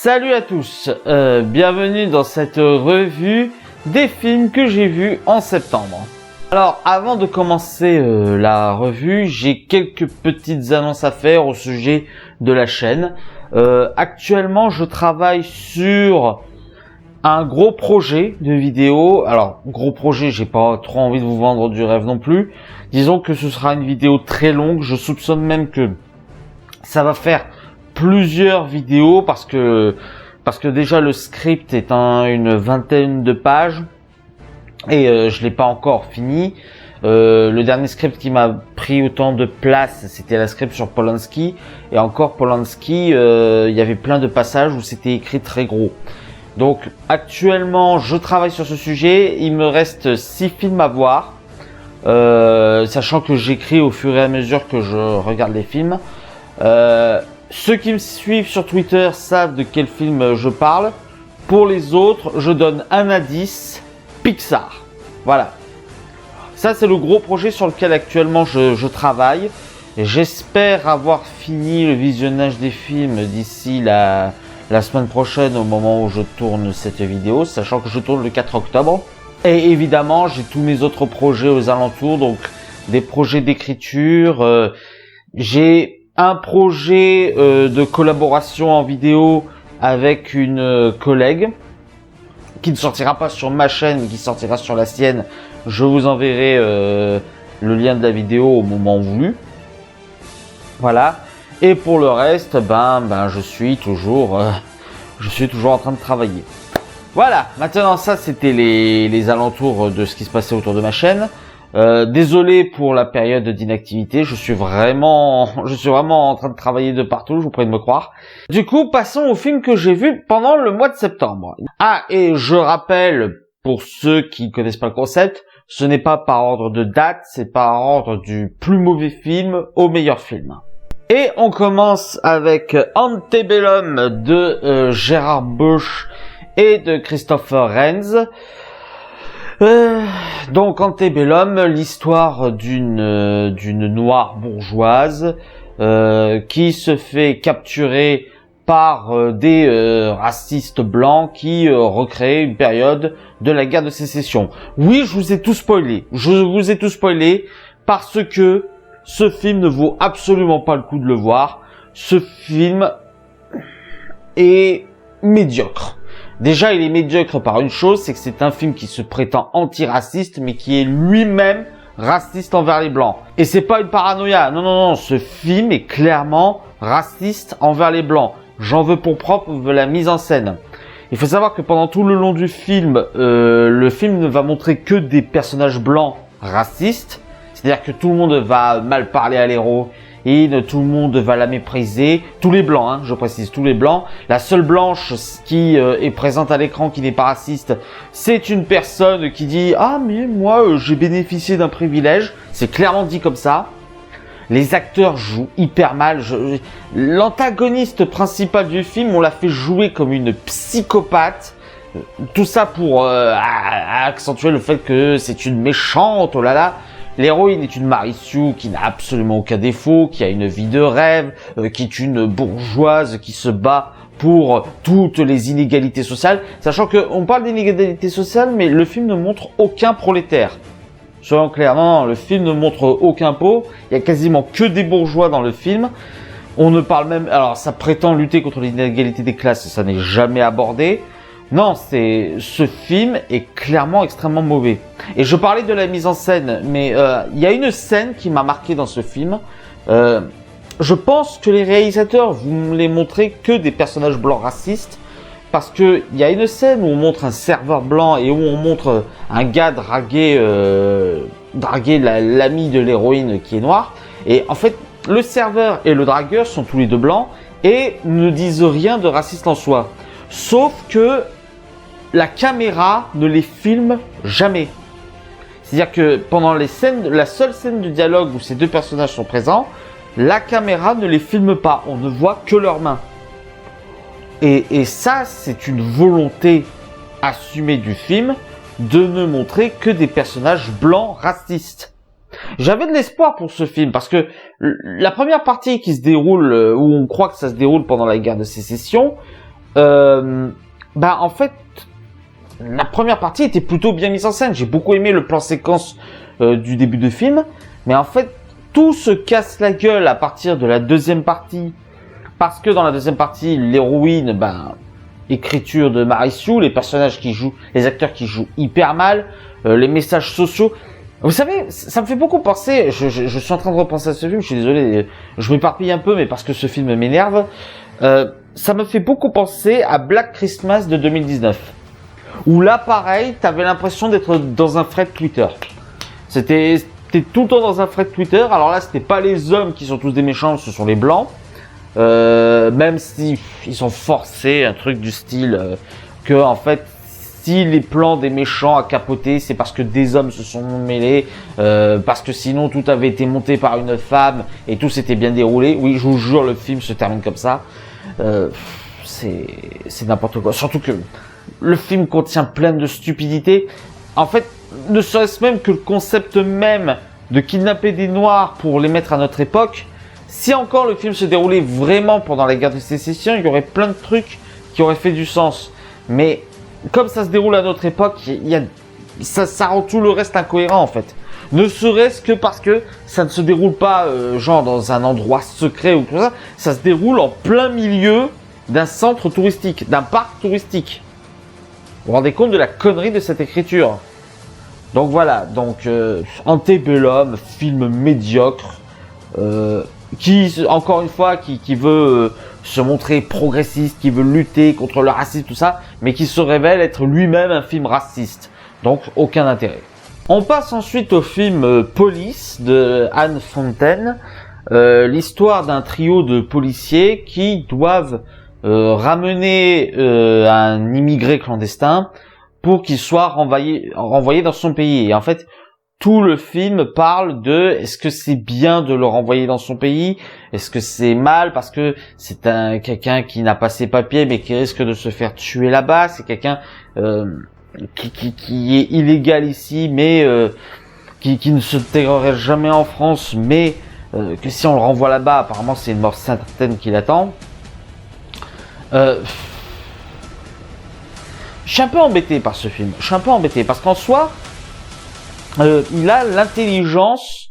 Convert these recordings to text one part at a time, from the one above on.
Salut à tous, bienvenue dans cette revue des films que j'ai vus en septembre. Alors avant de commencer la revue, j'ai quelques petites annonces à faire au sujet de la chaîne. Actuellement je travaille sur un gros projet de vidéo. Alors gros projet, j'ai pas trop envie de vous vendre du rêve non plus. Disons que ce sera une vidéo très longue, je soupçonne même que ça va faire plusieurs vidéos parce que déjà le script est une vingtaine de pages et je l'ai pas encore fini. Le dernier script qui m'a pris autant de place, c'était la script sur Polanski, et encore Polanski, il y avait plein de passages où c'était écrit très gros. Donc actuellement je travaille sur ce sujet, il me reste 6 films à voir, sachant que j'écris au fur et à mesure que je regarde les films. Ceux qui me suivent sur Twitter savent de quel film je parle. Pour les autres, je donne un indice, Pixar. Voilà. Ça, c'est le gros projet sur lequel actuellement je travaille. J'espère avoir fini le visionnage des films d'ici la semaine prochaine, au moment où je tourne cette vidéo, sachant que je tourne le 4 octobre. Et évidemment, j'ai tous mes autres projets aux alentours, donc des projets d'écriture. J'ai un projet de collaboration en vidéo avec une collègue qui ne sortira pas sur ma chaîne, mais qui sortira sur la sienne. Je vous enverrai le lien de la vidéo au moment voulu. Voilà. Et pour le reste, je suis toujours en train de travailler. Voilà. Maintenant, ça c'était les alentours de ce qui se passait autour de ma chaîne. Désolé pour la période d'inactivité, je suis vraiment en train de travailler de partout, je vous prie de me croire. Du coup, passons au film que j'ai vu pendant le mois de septembre. Ah, et je rappelle, pour ceux qui ne connaissent pas le concept, ce n'est pas par ordre de date, c'est par ordre du plus mauvais film au meilleur film. Et on commence avec Antebellum de Gérard Bush et de Christopher Rains. Donc Antebellum, l'histoire d'une noire bourgeoise qui se fait capturer par des racistes blancs qui recréent une période de la guerre de sécession. Oui, je vous ai tout spoilé. Je vous ai tout spoilé parce que ce film ne vaut absolument pas le coup de le voir. Ce film est médiocre. Déjà, il est médiocre par une chose, c'est que c'est un film qui se prétend antiraciste, mais qui est lui-même raciste envers les Blancs. Et c'est pas une paranoïa, non, ce film est clairement raciste envers les Blancs. J'en veux pour propre de la mise en scène. Il faut savoir que pendant tout le long du film, le film ne va montrer que des personnages blancs racistes. C'est-à-dire que tout le monde va mal parler à l'héroïne, tout le monde va la mépriser. Tous les blancs, je précise, tous les blancs. La seule blanche qui est présente à l'écran, qui n'est pas raciste, c'est une personne qui dit « Ah mais moi j'ai bénéficié d'un privilège ». C'est clairement dit comme ça. Les acteurs jouent hyper mal. L'antagoniste principal du film, on l'a fait jouer comme une psychopathe. Tout ça pour accentuer le fait que c'est une méchante, oh là là. L'héroïne est une Mary Sue qui n'a absolument aucun défaut, qui a une vie de rêve, qui est une bourgeoise qui se bat pour toutes les inégalités sociales. Sachant qu'on parle d'inégalités sociales, mais le film ne montre aucun prolétaire. Soyons clairs, non, le film ne montre aucun pauvre. Il y a quasiment que des bourgeois dans le film. On ne parle même... Alors, ça prétend lutter contre l'inégalité des classes, ça n'est jamais abordé. Non, ce film est clairement extrêmement mauvais. Et je parlais de la mise en scène, mais il y a une scène qui m'a marqué dans ce film. Je pense que les réalisateurs vont les montrer que des personnages blancs racistes, parce que il y a une scène où on montre un serveur blanc et où on montre un gars draguer l'ami de l'héroïne qui est noire. Et en fait, le serveur et le dragueur sont tous les deux blancs et ne disent rien de raciste en soi. Sauf que la caméra ne les filme jamais. C'est-à-dire que pendant la seule scène de dialogue où ces deux personnages sont présents, la caméra ne les filme pas. On ne voit que leurs mains. Et ça, c'est une volonté assumée du film de ne montrer que des personnages blancs racistes. J'avais de l'espoir pour ce film parce que la première partie qui se déroule, où on croit que ça se déroule pendant la guerre de sécession, En fait, la première partie était plutôt bien mise en scène. J'ai beaucoup aimé le plan séquence du début de film, mais en fait, tout se casse la gueule à partir de la deuxième partie, parce que dans la deuxième partie, l'héroïne, écriture de Marisu, les personnages qui jouent, les acteurs qui jouent hyper mal, les messages sociaux. Vous savez, ça me fait beaucoup penser, je suis en train de repenser à ce film, je suis désolé, je m'éparpille un peu, mais parce que ce film m'énerve, ça me fait beaucoup penser à Black Christmas de 2019. Où là, pareil, t'avais l'impression d'être dans un thread Twitter. T'es tout le temps dans un thread Twitter, alors là, c'était pas les hommes qui sont tous des méchants, ce sont les blancs. Même si ils sont forcés, un truc du style que en fait, si les plans des méchants à capoter, c'est parce que des hommes se sont mêlés, parce que sinon tout avait été monté par une femme et tout s'était bien déroulé. Oui, je vous jure, le film se termine comme ça. C'est n'importe quoi. Surtout que le film contient plein de stupidités. En fait, ne serait-ce même que le concept même de kidnapper des noirs pour les mettre à notre époque. Si encore le film se déroulait vraiment pendant la guerre de sécession, il y aurait plein de trucs qui auraient fait du sens. Mais comme ça se déroule à notre époque, ça rend tout le reste incohérent en fait. Ne serait-ce que parce que ça ne se déroule pas genre dans un endroit secret ou tout ça. Ça se déroule en plein milieu d'un centre touristique, d'un parc touristique. Vous vous rendez compte de la connerie de cette écriture? Donc voilà, Antebellum, film médiocre, qui, encore une fois, qui veut se montrer progressiste, qui veut lutter contre le racisme, tout ça, mais qui se révèle être lui-même un film raciste. Donc, aucun intérêt. On passe ensuite au film Police de Anne Fontaine, l'histoire d'un trio de policiers qui doivent ramener un immigré clandestin pour qu'il soit renvoyé dans son pays. Et en fait, tout le film parle de est-ce que c'est bien de le renvoyer dans son pays, est-ce que c'est mal parce que c'est quelqu'un qui n'a pas ses papiers mais qui risque de se faire tuer là-bas, c'est quelqu'un qui est illégal ici mais qui ne s'intégrerait jamais en France mais que si on le renvoie là-bas apparemment c'est une mort certaine qui l'attend. Je suis un peu embêté par ce film, parce qu'en soi il a l'intelligence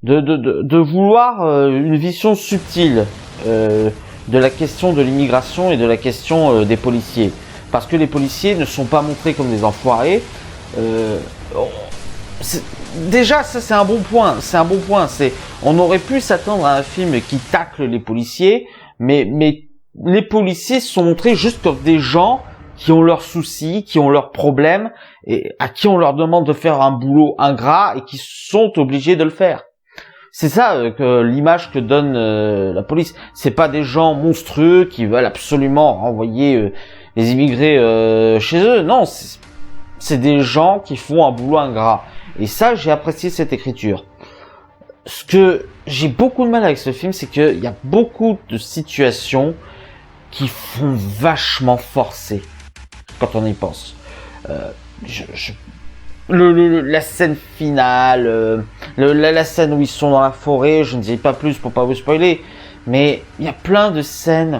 de vouloir une vision subtile de la question de l'immigration et de la question des policiers. Parce que les policiers ne sont pas montrés comme des enfoirés. Déjà, ça c'est un bon point. On aurait pu s'attendre à un film qui tacle les policiers, mais les policiers sont montrés juste comme des gens qui ont leurs soucis, qui ont leurs problèmes, et à qui on leur demande de faire un boulot ingrat et qui sont obligés de le faire. C'est ça que l'image que donne la police. C'est pas des gens monstrueux qui veulent absolument renvoyer les immigrés chez eux. Non, c'est des gens qui font un boulot ingrat. Et ça, j'ai apprécié cette écriture. Ce que j'ai beaucoup de mal avec ce film, c'est qu'il y a beaucoup de situations qui font vachement forcer quand on y pense. La scène finale, la scène où ils sont dans la forêt, je ne dis pas plus pour pas vous spoiler, mais il y a plein de scènes,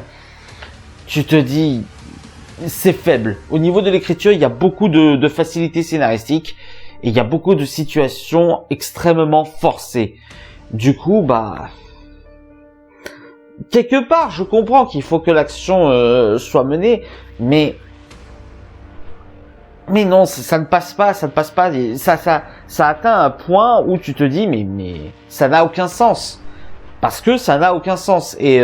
tu te dis, c'est faible. Au niveau de l'écriture, il y a beaucoup de facilité scénaristique, et il y a beaucoup de situations extrêmement forcées. Du coup, quelque part, je comprends qu'il faut que l'action soit menée, mais non, ça ne passe pas, ça atteint un point où tu te dis, mais ça n'a aucun sens. Parce que ça n'a aucun sens. Et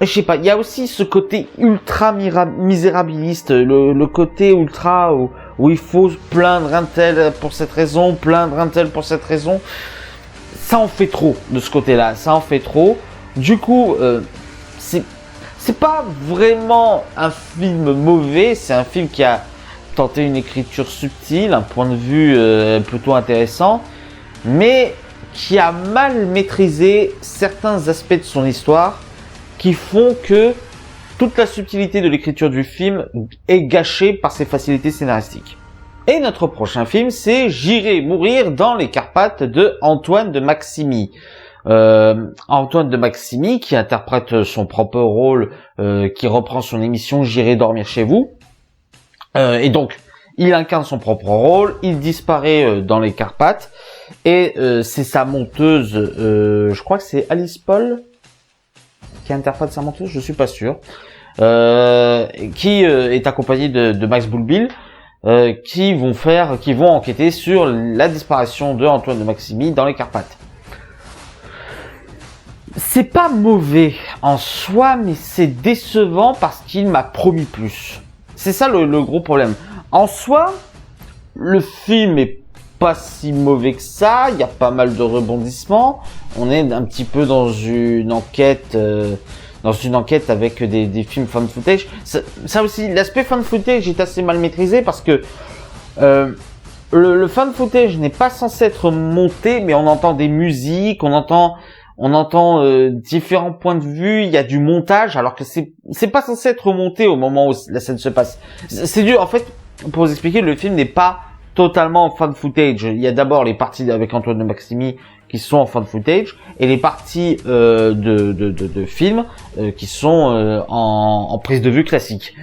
je sais pas, il y a aussi ce côté ultra misérabiliste, le côté ultra où il faut plaindre un tel pour cette raison, plaindre un tel pour cette raison. Ça en fait trop de ce côté-là, ça en fait trop. Du coup, c'est pas vraiment un film mauvais, c'est un film qui a tenté une écriture subtile, un point de vue plutôt intéressant, mais qui a mal maîtrisé certains aspects de son histoire qui font que toute la subtilité de l'écriture du film est gâchée par ses facilités scénaristiques. Et notre prochain film, c'est J'irai mourir dans les Carpates de Antoine de Maximi. Antoine de Maximi qui interprète son propre rôle, qui reprend son émission J'irai dormir chez vous. Et donc, il incarne son propre rôle, il disparaît dans les Carpates, et c'est sa monteuse, je crois que c'est Alice Paul qui interprète sa monteuse, je suis pas sûr, qui est accompagnée de Max Boublil, qui vont enquêter sur la disparition de Antoine de Maximi dans les Carpates. C'est pas mauvais en soi, mais c'est décevant parce qu'il m'a promis plus. C'est ça le gros problème. En soi, le film est pas si mauvais que ça, il y a pas mal de rebondissements. On est un petit peu dans une enquête avec des films fan footage. Ça aussi, l'aspect fan footage est assez mal maîtrisé parce que le fan footage n'est pas censé être monté, mais on entend des musiques, on entend différents points de vue, il y a du montage, alors que c'est pas censé être monté au moment où la scène se passe. C'est dur, en fait, pour vous expliquer, le film n'est pas totalement en fan footage. Il y a d'abord les parties avec Antoine de Maximi qui sont en fan footage, et les parties de film qui sont en prise de vue classique.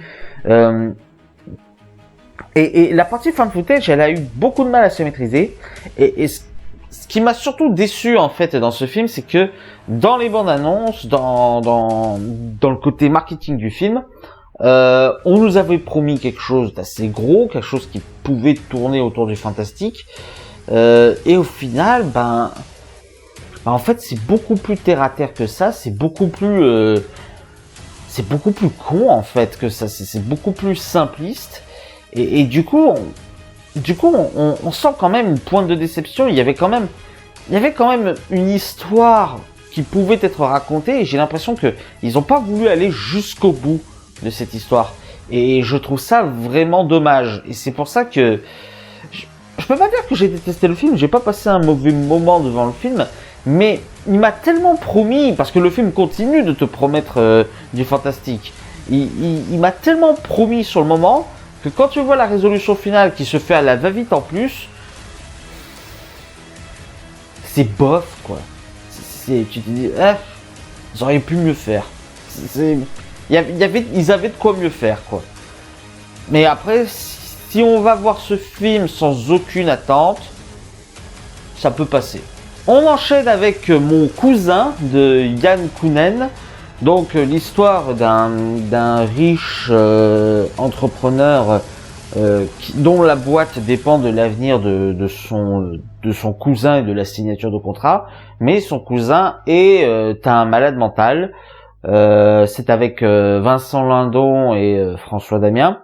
Et la partie fan footage, elle a eu beaucoup de mal à se maîtriser, et ce qui m'a surtout déçu en fait dans ce film, c'est que dans les bandes annonces, dans le côté marketing du film, on nous avait promis quelque chose d'assez gros, quelque chose qui pouvait tourner autour du fantastique, et au final, en fait, c'est beaucoup plus terre à terre que ça, c'est beaucoup plus con en fait que ça, c'est beaucoup plus simpliste, et du coup, on sent quand même une pointe de déception. Il y avait quand même une histoire qui pouvait être racontée, et j'ai l'impression que ils n'ont pas voulu aller jusqu'au bout de cette histoire. Et je trouve ça vraiment dommage. Et c'est pour ça que je peux pas dire que j'ai détesté le film. J'ai pas passé un mauvais moment devant le film, mais il m'a tellement promis, parce que le film continue de te promettre du fantastique. Il m'a tellement promis sur le moment, que quand tu vois la résolution finale qui se fait à la va-vite en plus, c'est bof quoi. Tu te dis, ils auraient pu mieux faire. Ils avaient de quoi mieux faire quoi. Mais après, si on va voir ce film sans aucune attente, ça peut passer. On enchaîne avec Mon cousin de Yann Kounen. Donc l'histoire d'un riche entrepreneur dont la boîte dépend de l'avenir de son cousin et de la signature de contrat, mais son cousin est un malade mental. C'est avec Vincent Lindon et François Damien,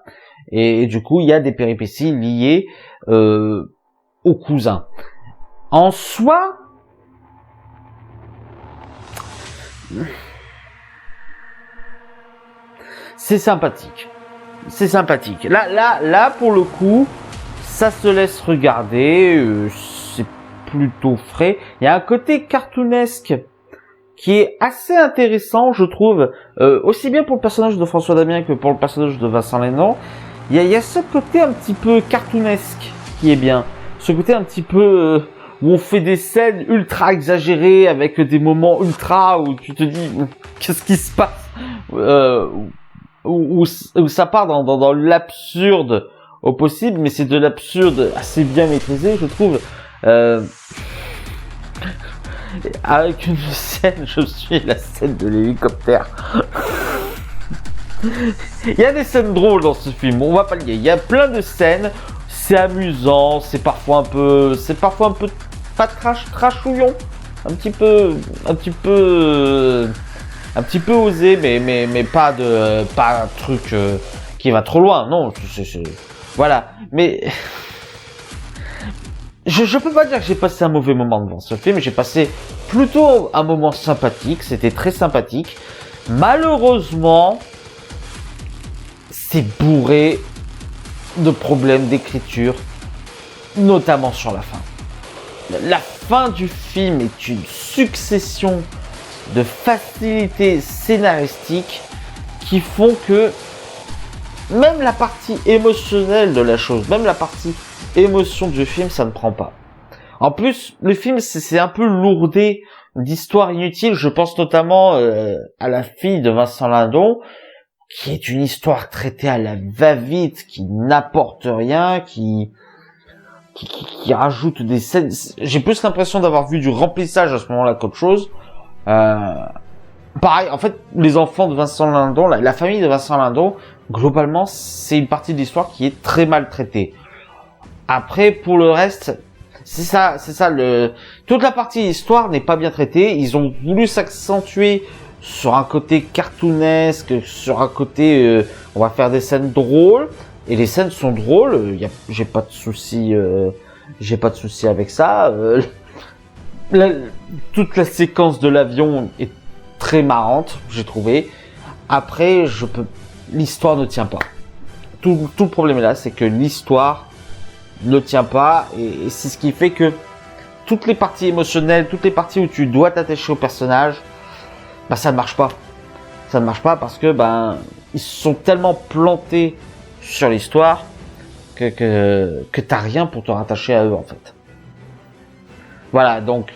et du coup il y a des péripéties liées au cousin. En soi, c'est sympathique. C'est sympathique. Là, pour le coup, ça se laisse regarder. C'est plutôt frais. Il y a un côté cartoonesque qui est assez intéressant, je trouve, aussi bien pour le personnage de François Damien que pour le personnage de Vincent Lindon. Il y a ce côté un petit peu cartoonesque qui est bien. Ce côté un petit peu où on fait des scènes ultra exagérées avec des moments ultra où tu te dis qu'est-ce qui se passe, où ça part dans l'absurde au possible, mais c'est de l'absurde assez bien maîtrisé, je trouve. Avec une scène, je suis la scène de l'hélicoptère. Il y a des scènes drôles dans ce film, on va pas le dire. Il y a plein de scènes, c'est amusant, c'est parfois un peu pas trashouillon, un petit peu osé, mais pas un truc qui va trop loin. Non, voilà. Mais je peux pas dire que j'ai passé un mauvais moment devant ce film. J'ai passé plutôt un moment sympathique. C'était très sympathique. Malheureusement, c'est bourré de problèmes d'écriture, notamment sur la fin. La fin du film est une succession de facilités scénaristiques qui font que même la partie émotionnelle de la chose, même la partie émotion du film, ça ne prend pas. En plus, le film, c'est un peu lourdé d'histoires inutiles. Je pense notamment à La fille de Vincent Lindon, qui est une histoire traitée à la va-vite, qui n'apporte rien, qui rajoute des scènes. J'ai plus l'impression d'avoir vu du remplissage à ce moment-là qu'autre chose. Pareil, en fait, les enfants de Vincent Lindon, la famille de Vincent Lindon, globalement, c'est une partie de l'histoire qui est très mal traitée. Après, pour le reste, c'est ça, toute la partie histoire n'est pas bien traitée. Ils ont voulu s'accentuer sur un côté cartoonesque, sur un côté, on va faire des scènes drôles, et les scènes sont drôles. J'ai pas de souci avec ça. Toute la séquence de l'avion est très marrante, j'ai trouvé. Après, l'histoire ne tient pas. Tout le problème est là, c'est que l'histoire ne tient pas, et c'est ce qui fait que toutes les parties émotionnelles, toutes les parties où tu dois t'attacher au personnage, bah ça ne marche pas. Ça ne marche pas parce que ils sont tellement plantés sur l'histoire que t'as rien pour te rattacher à eux en fait. Voilà, donc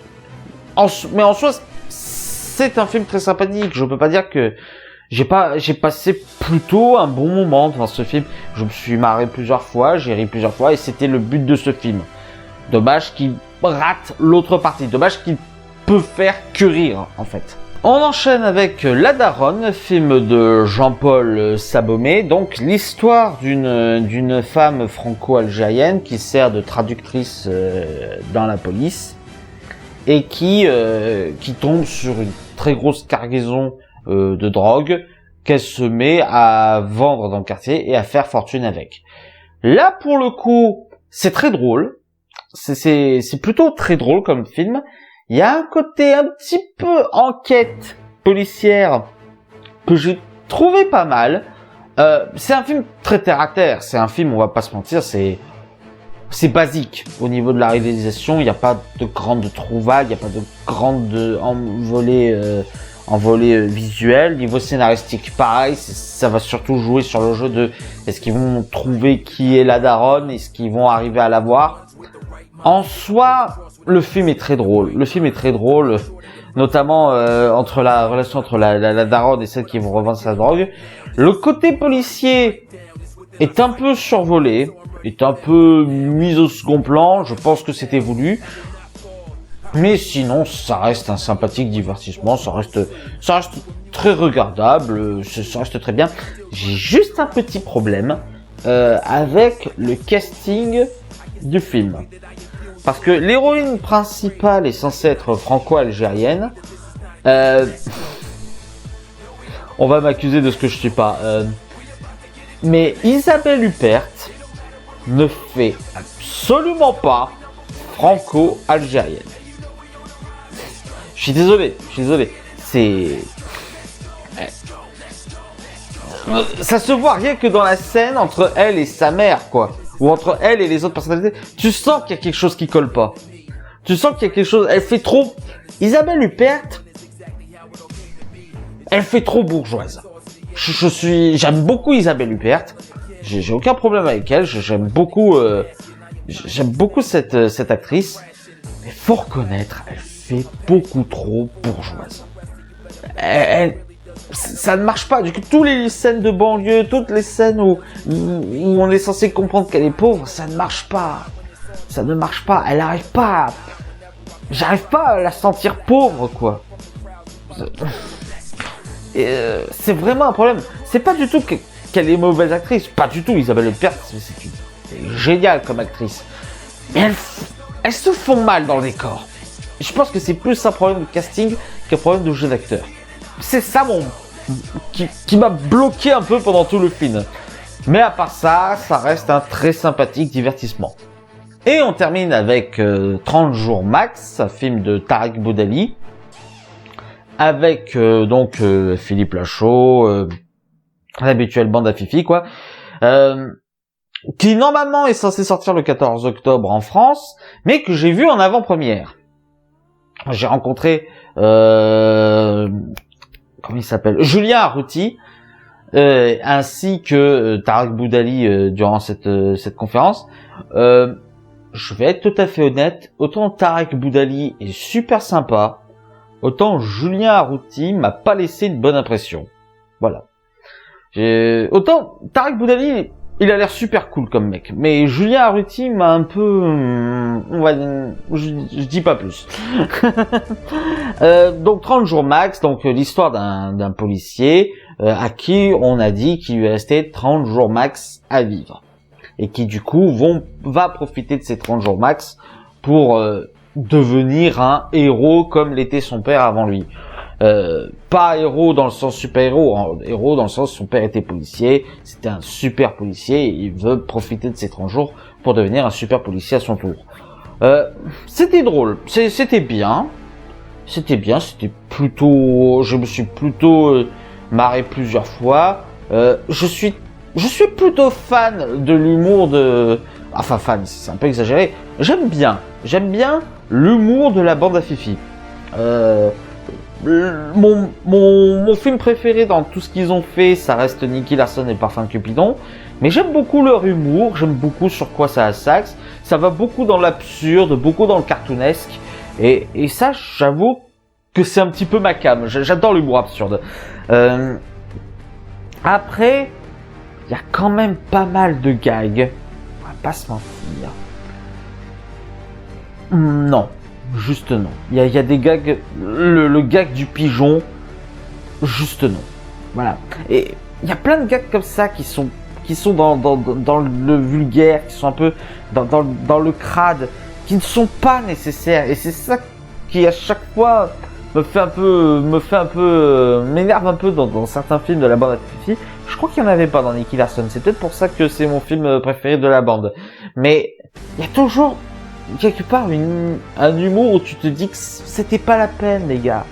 mais en soi c'est un film très sympathique. Je peux pas dire que j'ai passé plutôt un bon moment dans ce film. Je me suis marré plusieurs fois, j'ai ri plusieurs fois, et c'était le but de ce film. Dommage qu'il rate l'autre partie. Dommage qu'il peut faire que rire, en fait. On enchaîne avec La Daronne, film de Jean-Paul Sabomé. Donc, l'histoire d'une femme franco-algérienne qui sert de traductrice dans la police et qui tombe sur une très grosse cargaison de drogue qu'elle se met à vendre dans le quartier et à faire fortune avec. Là, pour le coup, c'est très drôle. C'est plutôt très drôle comme film. Il y a un côté un petit peu enquête policière que j'ai trouvé pas mal. C'est un film très terre à terre. C'est un film, on va pas se mentir, c'est basique au niveau de la réalisation. Il n'y a pas de grandes trouvailles, il n'y a pas de grandes envolées visuelles. Niveau scénaristique, pareil, ça va surtout jouer sur le jeu de est-ce qu'ils vont trouver qui est la daronne, est-ce qu'ils vont arriver à la voir. En soi, le film est très drôle. Notamment entre la relation entre la daronne et celle qui vont revendre sa drogue. Le côté policier est un peu survolé, est un peu mis au second plan. Je pense que c'était voulu. Mais sinon, ça reste un sympathique divertissement, ça reste très regardable, ça reste très bien. J'ai juste un petit problème avec le casting du film. Parce que l'héroïne principale est censée être franco-algérienne. On va m'accuser de ce que je suis pas. Mais Isabelle Huppert ne fait absolument pas franco-algérienne. Je suis désolé. Ça se voit rien que dans la scène entre elle et sa mère, quoi. Ou entre elle et les autres personnalités. Tu sens qu'il y a quelque chose qui colle pas. Tu sens qu'il y a quelque chose... Elle fait trop... Isabelle Huppert... Elle fait trop bourgeoise. J'aime beaucoup Isabelle Huppert. J'ai aucun problème avec elle. J'aime beaucoup cette actrice. Mais faut reconnaître, elle fait beaucoup trop bourgeoise. Ça ne marche pas. Du coup, toutes les scènes de banlieue, toutes les scènes où on est censé comprendre qu'elle est pauvre, ça ne marche pas. Ça ne marche pas. Elle n'arrive pas. J'arrive pas à la sentir pauvre, quoi. C'est vraiment un problème. C'est pas du tout qu'elle est mauvaise actrice. Pas du tout. Isabelle Huppert, c'est génial comme actrice. Mais elles se font mal dans le décor. Je pense que c'est plus un problème de casting qu'un problème de jeu d'acteur. C'est ça qui m'a bloqué un peu pendant tout le film. Mais à part ça, ça reste un très sympathique divertissement. Et on termine avec 30 jours max, un film de Tarek Boudali, avec Philippe Lachaud, l'habituelle bande à Fifi, quoi, qui normalement est censé sortir le 14 octobre en France, mais que j'ai vu en avant-première. J'ai rencontré comment il s'appelle, Julien Arrouti, ainsi que Tarek Boudali durant cette conférence. Je vais être tout à fait honnête, autant Tarek Boudali est super sympa, autant Julien Arrouti m'a pas laissé une bonne impression. Voilà. Autant Tarek Boudali, il a l'air super cool comme mec, mais Julien Arrouti m'a un peu, on va, je dis pas plus. Donc 30 jours max, donc l'histoire d'un policier à qui on a dit qu'il lui restait 30 jours max à vivre et qui du coup va profiter de ces 30 jours max pour devenir un héros comme l'était son père avant lui. Pas héros dans le sens super-héros, hein, héros dans le sens son père était policier, c'était un super policier et il veut profiter de ces 30 jours pour devenir un super policier à son tour. C'était drôle, c'était bien, c'était plutôt, je me suis plutôt marré plusieurs fois. Je suis plutôt fan de l'humour enfin fan, c'est un peu exagéré. J'aime bien l'humour de la bande à Fifi. Mon film préféré dans tout ce qu'ils ont fait, ça reste Nicky Larson et Parfum de Cupidon. Mais j'aime beaucoup leur humour, j'aime beaucoup sur quoi ça s'axe. Ça va beaucoup dans l'absurde, beaucoup dans le cartoonesque. Et ça, j'avoue que c'est un petit peu ma came. J'adore l'humour absurde. Après, il y a quand même pas mal de gags. On va pas se mentir. Non. Juste non. Il y a des gags, le gag du pigeon, juste non. Voilà. Et il y a plein de gags comme ça qui sont dans le vulgaire, qui sont un peu dans le crade, qui ne sont pas nécessaires. Et c'est ça qui à chaque fois m'énerve un peu dans certains films de la bande à Fifi. Je crois qu'il n'y en avait pas dans Nicky Larson. C'est peut-être pour ça que c'est mon film préféré de la bande. Mais il y a toujours quelque part un humour où tu te dis que c'était pas la peine, les gars.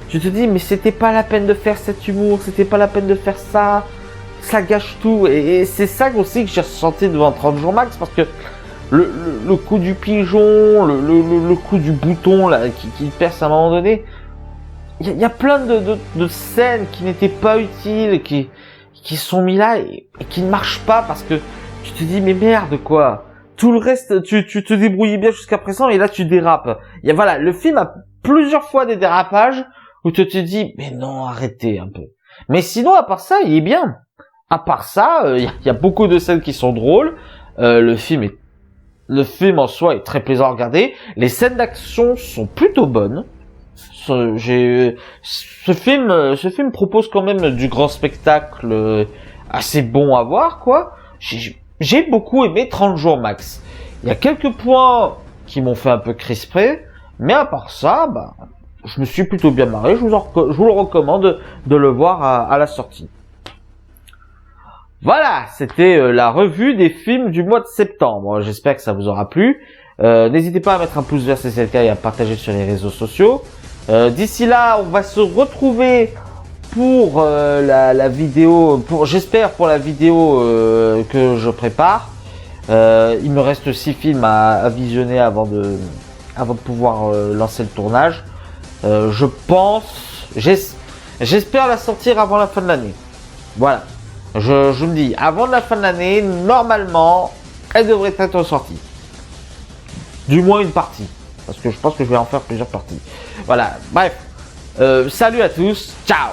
Tu te dis mais c'était pas la peine de faire cet humour, c'était pas la peine de faire ça, ça gâche tout. Et c'est ça aussi que j'ai ressenti devant 30 jours max, parce que le coup du pigeon, le coup du bouton là qui perce à un moment donné, il y a plein de scènes qui n'étaient pas utiles, qui sont mis là et qui ne marchent pas, parce que tu te dis mais merde quoi. Tout le reste, tu te débrouilles bien jusqu'à présent et là tu dérapes. Voilà, le film a plusieurs fois des dérapages où tu te dis mais non, arrêtez un peu. Mais sinon, à part ça, il est bien. À part ça, il y a beaucoup de scènes qui sont drôles. Le film en soi est très plaisant à regarder. Les scènes d'action sont plutôt bonnes. Ce film propose quand même du grand spectacle assez bon à voir, quoi. J'ai beaucoup aimé 30 jours max. Il y a quelques points qui m'ont fait un peu crisper, mais à part ça, je me suis plutôt bien marré. Je vous le recommande de le voir à la sortie. Voilà, c'était la revue des films du mois de septembre. J'espère que ça vous aura plu. N'hésitez pas à mettre un pouce vert si c'est le cas et à partager sur les réseaux sociaux. D'ici là, on va se retrouver pour la vidéo, j'espère pour la vidéo que je prépare. Il me reste 6 films à visionner avant de pouvoir lancer le tournage. Je pense, j'espère la sortir avant la fin de l'année. Voilà, je me dis, avant la fin de l'année, normalement, elle devrait être sortie. Du moins une partie, parce que je pense que je vais en faire plusieurs parties. Voilà, bref, salut à tous, ciao.